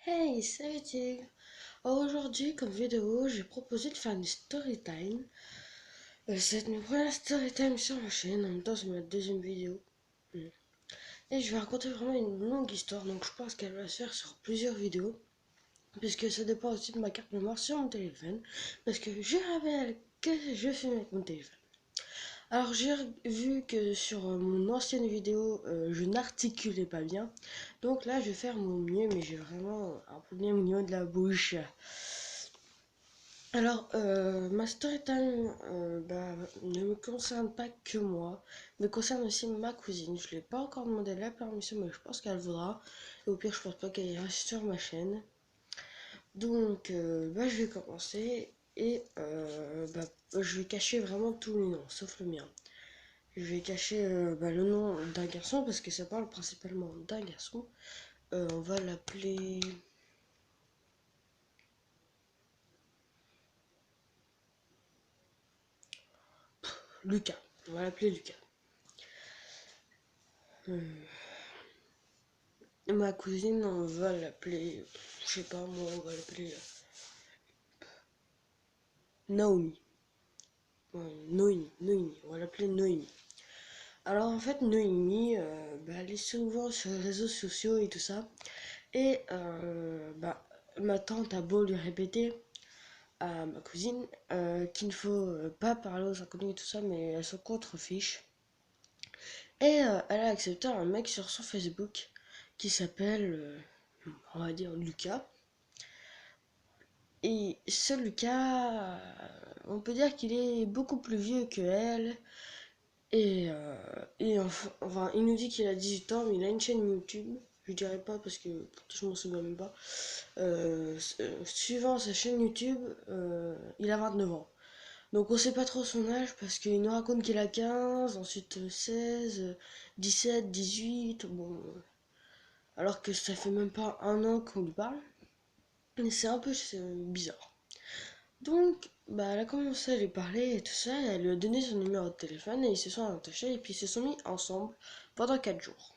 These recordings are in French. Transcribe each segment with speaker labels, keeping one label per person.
Speaker 1: Hey, salut Tigre! Aujourd'hui, comme vidéo, j'ai proposé de faire une story time. C'est ma première story time sur ma chaîne, en même temps c'est ma deuxième vidéo. Et je vais raconter vraiment une longue histoire, donc je pense qu'elle va se faire sur plusieurs vidéos. Puisque ça dépend aussi de ma carte mémoire sur mon téléphone. Parce que je rappelle que je filme avec mon téléphone. Alors j'ai vu que sur mon ancienne vidéo, je n'articulais pas bien. Donc là, je vais faire mon mieux, mais j'ai vraiment un problème au niveau de la bouche. Alors, ma story time ne me concerne pas que moi, mais concerne aussi ma cousine. Je ne lui ai pas encore demandé la permission, mais je pense qu'elle voudra. Et au pire, je pense pas qu'elle ira sur ma chaîne. Donc, je vais commencer et je vais cacher vraiment tous les noms, sauf le mien. Je vais cacher le nom d'un garçon parce que ça parle principalement d'un garçon. On va l'appeler Lucas. On va l'appeler Lucas. Ma cousine, on va l'appeler, je sais pas moi, on va l'appeler Naomi. Ouais, Noémie, on va l'appeler Noémie. Alors en fait, Noémie, elle est souvent sur les réseaux sociaux et tout ça. Et ma tante a beau lui répéter à ma cousine qu'il ne faut pas parler aux inconnus et tout ça, mais elle se contrefiche. Et elle a accepté un mec sur son Facebook qui s'appelle, on va dire, Lucas. Et ce Lucas, on peut dire qu'il est beaucoup plus vieux que elle. Et enfin, il nous dit qu'il a 18 ans, mais il a une chaîne YouTube. Je dirais pas parce que je m'en souviens même pas. Suivant sa chaîne YouTube, il a 29 ans. Donc on sait pas trop son âge parce qu'il nous raconte qu'il a 15, ensuite 16, 17, 18. Bon, alors que ça fait même pas un an qu'on lui parle. Mais c'est un peu bizarre. Donc, elle a commencé à lui parler et tout ça, et elle lui a donné son numéro de téléphone et ils se sont attachés et puis ils se sont mis ensemble pendant 4 jours.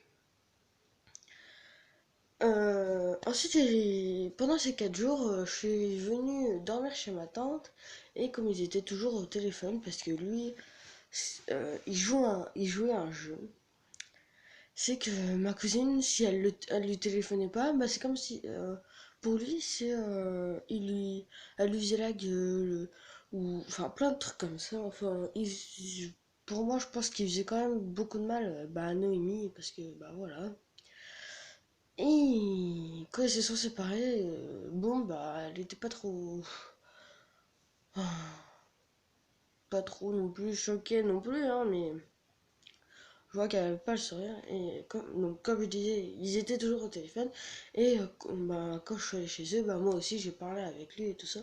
Speaker 1: Pendant ces 4 jours, je suis venue dormir chez ma tante et comme ils étaient toujours au téléphone parce que lui, il jouait à un jeu, c'est que ma cousine, si elle lui téléphonait pas, c'est comme si pour lui, elle lui faisait la gueule ou enfin plein de trucs comme ça. Enfin, pour moi, je pense qu'il faisait quand même beaucoup de mal à Noémie parce que voilà. Et quand ils se sont séparés, elle était pas trop non plus choquée non plus, hein, mais je vois qu'elle avait pas le sourire. Et comme je disais, ils étaient toujours au téléphone. Et quand je suis allée chez eux, moi aussi j'ai parlé avec lui et tout ça.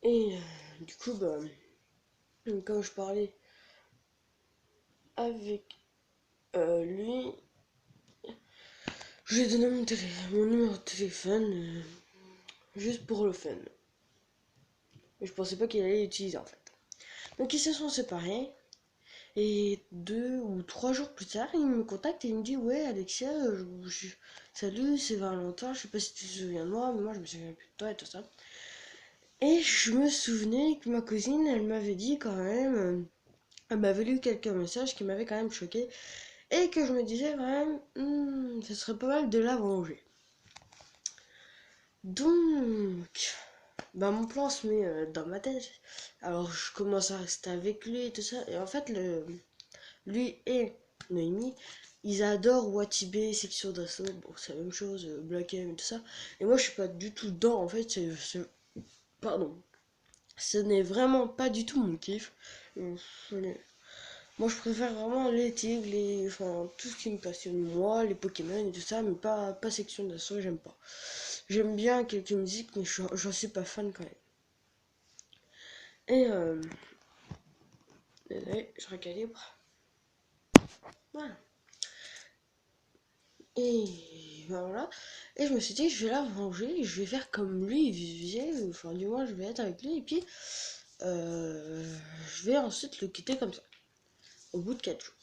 Speaker 1: Et du coup, quand je parlais avec lui, je lui ai donné mon numéro de téléphone juste pour le fun. Mais je pensais pas qu'il allait l'utiliser en fait. Donc ils se sont séparés. Et 2 ou 3 jours plus tard, il me contacte et il me dit ouais Alexia, salut, c'est Valentin, je sais pas si tu te souviens de moi, mais moi je me souviens plus de toi et tout ça. Et je me souvenais que ma cousine, elle m'avait dit quand même, elle m'avait lu quelques messages qui m'avaient quand même choqué et que je me disais quand même, ce serait pas mal de la venger. Donc, mon plan se met dans ma tête. Alors je commence à rester avec lui et tout ça. Et en fait, lui et Noémie, ils adorent Watibé, Section d'Assaut. Bon, c'est la même chose, Black M et tout ça. Et moi, je suis pas du tout dedans. En fait, pardon. Ce n'est vraiment pas du tout mon kiff. Euh, Moi, je préfère vraiment les tigres, enfin, tout ce qui me passionne, moi, les Pokémon et tout ça, mais pas Section d'Assaut, j'aime pas. J'aime bien quelques musiques, mais j'en suis pas fan quand même. Et, désolé, je recalibre. Voilà. Et voilà. Et je me suis dit, je vais la venger, je vais faire comme lui il faisait, enfin, du moins, je vais être avec lui, et puis, je vais ensuite le quitter comme ça, au bout de 4 jours.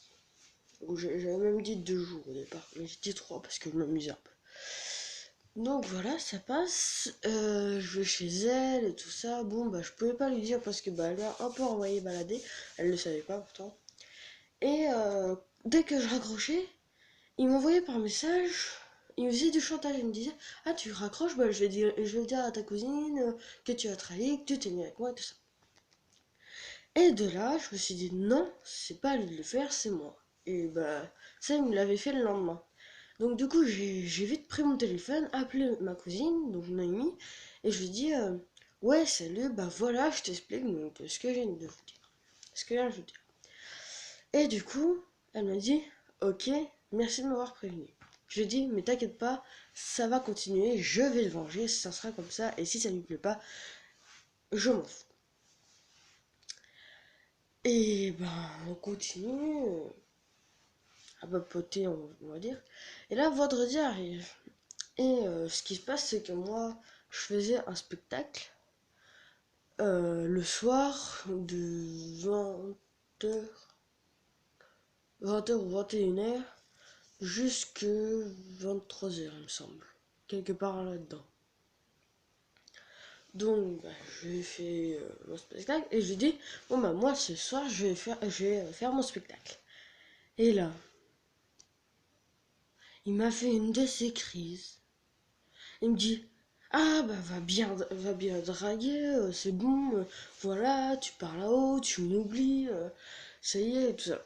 Speaker 1: J'avais même dit 2 jours au départ, mais j'ai dit 3 parce que je m'amusais un peu. Donc voilà, ça passe. Je vais chez elle et tout ça. Bon, bah, je pouvais pas lui dire parce que bah, elle m'a un peu envoyé balader. Elle le savait pas pourtant. Et dès que je raccrochais, il m'envoyait par message. Il me faisait du chantage. Il me disait: Ah, tu raccroches, bah, je vais dire à ta cousine que tu as trahi, que tu t'es mis avec moi et tout ça. Et de là, je me suis dit: Non, c'est pas à lui de le faire, c'est moi. Et bah, ça, il me l'avait fait le lendemain. Donc du coup, j'ai vite pris mon téléphone, appelé ma cousine, donc Noémie, et je lui dis: Ouais, salut, bah voilà, je t'explique donc ce que je viens de vous dire. Ce que je viens de vous dire. Et du coup, elle m'a dit: Ok, merci de m'avoir prévenu. Je lui ai dit: Mais t'inquiète pas, ça va continuer, je vais le venger, ça sera comme ça, et si ça lui plaît pas, je m'en fous. Et ben, on continue à papoter, on va dire. Et là, vendredi arrive. Et ce qui se passe, c'est que moi, je faisais un spectacle le soir de 20h, 20h ou 21h jusque 23h, il me semble. Quelque part là-dedans. Donc, bah, j'ai fait mon spectacle et je dis: Bon, bah, moi, ce soir, je vais faire mon spectacle. Et là, il m'a fait une de ces crises. Il me dit: Ah, bah, va bien draguer, c'est bon, voilà, tu pars là-haut, tu m'oublies, ça y est, et tout ça.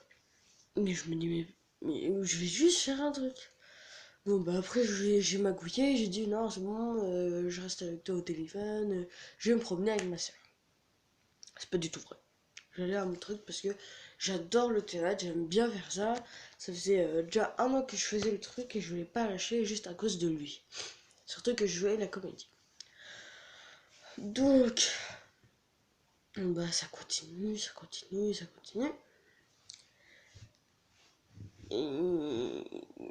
Speaker 1: Mais je me dis: mais je vais juste faire un truc. Bon, bah, après, j'ai magouillé, j'ai dit: Non, c'est bon, je reste avec toi au téléphone, je vais me promener avec ma soeur. C'est pas du tout vrai. J'allais à mon truc parce que j'adore le théâtre, j'aime bien faire ça. Ça faisait déjà un an que je faisais le truc et je voulais pas lâcher juste à cause de lui. Surtout que je jouais la comédie. Donc, bah, ça continue, ça continue, ça continue. Et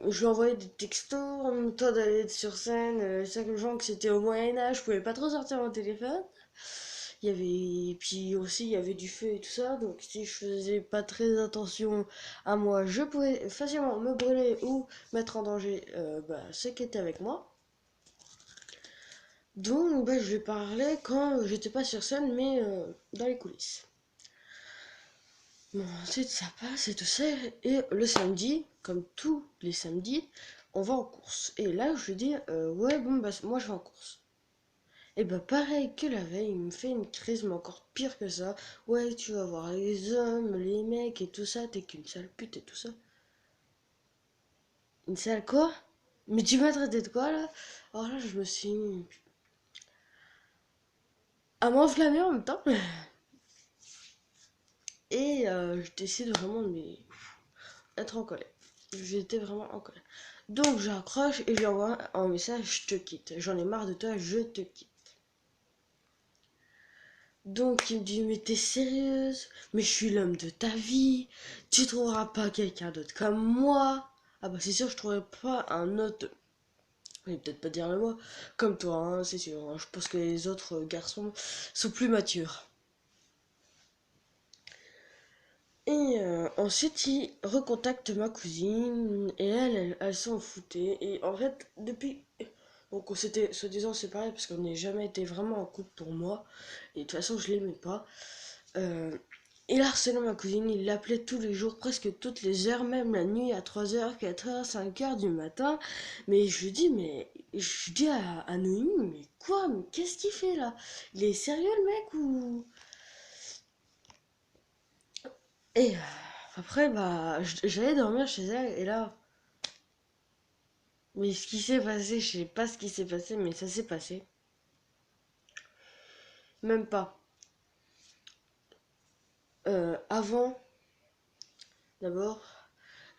Speaker 1: je lui envoyais des textos en même temps d'aller être sur scène, sachant que c'était au Moyen-Âge, je pouvais pas trop sortir mon téléphone. Il y avait, puis aussi, il y avait du feu et tout ça, donc si je faisais pas très attention à moi, je pouvais facilement me brûler ou mettre en danger bah, ceux qui étaient avec moi. Donc, bah, je lui parlais quand j'étais pas sur scène, mais dans les coulisses. Bon, ensuite, ça passe et tout ça. Et le samedi, comme tous les samedis, on va en course. Et là, je lui dis: Ouais, bon, bah, moi, je vais en course. Et bah, pareil que la veille, il me fait une crise, mais encore pire que ça. Ouais, tu vas voir les hommes, les mecs et tout ça, t'es qu'une sale pute et tout ça. Une sale quoi? Mais tu m'as traité de quoi, là? Alors là, je me suis mis à m'enflammer en même temps. Et je décide vraiment de être en colère. J'étais vraiment en colère. Donc j'accroche et je lui envoie un message: Je te quitte. J'en ai marre de toi, je te quitte. Donc il me dit: Mais t'es sérieuse? Mais je suis l'homme de ta vie. Tu trouveras pas quelqu'un d'autre comme moi. Ah bah c'est sûr, je trouverai pas un autre. Je vais peut-être pas dire le mot. Comme toi, hein, c'est sûr, hein. Je pense que les autres garçons sont plus matures. Et ensuite, il recontacte ma cousine et elle s'en foutait. Et en fait, depuis. Donc, on s'était soi-disant séparés parce qu'on n'est jamais été vraiment en couple pour moi. Et de toute façon, je l'aimais pas. Euh, il harcelait ma cousine, il l'appelait tous les jours, presque toutes les heures, même la nuit à 3h, 4h, 5h du matin. Mais je lui dis: Mais. Je dis à Noémie: Mais quoi? Mais qu'est-ce qu'il fait là? Il est sérieux le mec ou. Et après, bah, j'allais dormir chez elle et là. Mais ce qui s'est passé, je sais pas ce qui s'est passé, mais ça s'est passé. Même pas. Avant, d'abord,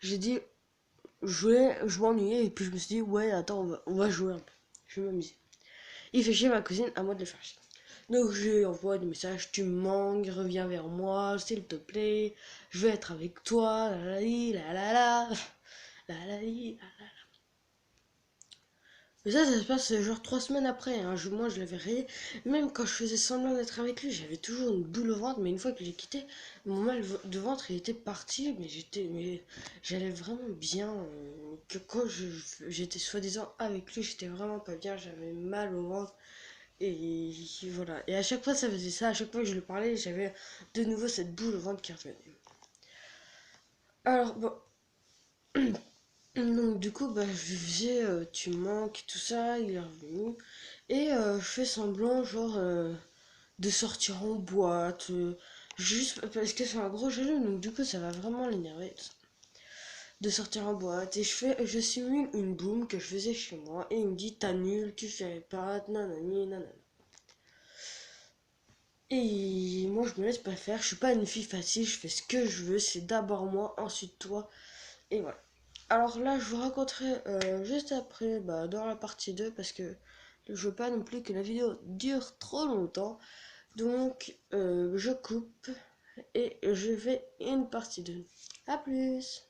Speaker 1: j'ai dit, je m'ennuyais et puis je me suis dit: Ouais, attends, on va jouer un peu. Je vais m'amuser. Il fait chier ma cousine, à moi de le faire chier. Donc je lui envoie des messages: Tu me manques, reviens vers moi, s'il te plaît, je vais être avec toi, la la la la la la la la la. Mais ça se passe genre 3 semaines après, hein. Moi, je l'avais rayé. Même quand je faisais semblant d'être avec lui, j'avais toujours une boule au ventre. Mais une fois que j'ai quitté, mon mal de ventre, il était parti. Mais j'allais vraiment bien. Que quand j'étais soi-disant avec lui, j'étais vraiment pas bien. J'avais mal au ventre. Et voilà. Et à chaque fois, ça faisait ça. À chaque fois que je lui parlais, j'avais de nouveau cette boule au ventre qui revenait. Alors, bon. Donc du coup, bah, je lui faisais tu me manques, tout ça, il est revenu. Et je fais semblant, genre, de sortir en boîte. Juste parce que c'est un gros jaloux, donc du coup, ça va vraiment l'énerver. Tout ça. De sortir en boîte. Et je simule une boum que je faisais chez moi. Et il me dit, t'as nul, tu fais pas, nanani, nanana. Et moi, je me laisse pas faire. Je suis pas une fille facile, je fais ce que je veux. C'est d'abord moi, ensuite toi. Et voilà. Alors là, je vous raconterai juste après, bah, dans la partie 2 parce que je veux pas non plus que la vidéo dure trop longtemps. Donc, je coupe et je fais une partie 2. A plus!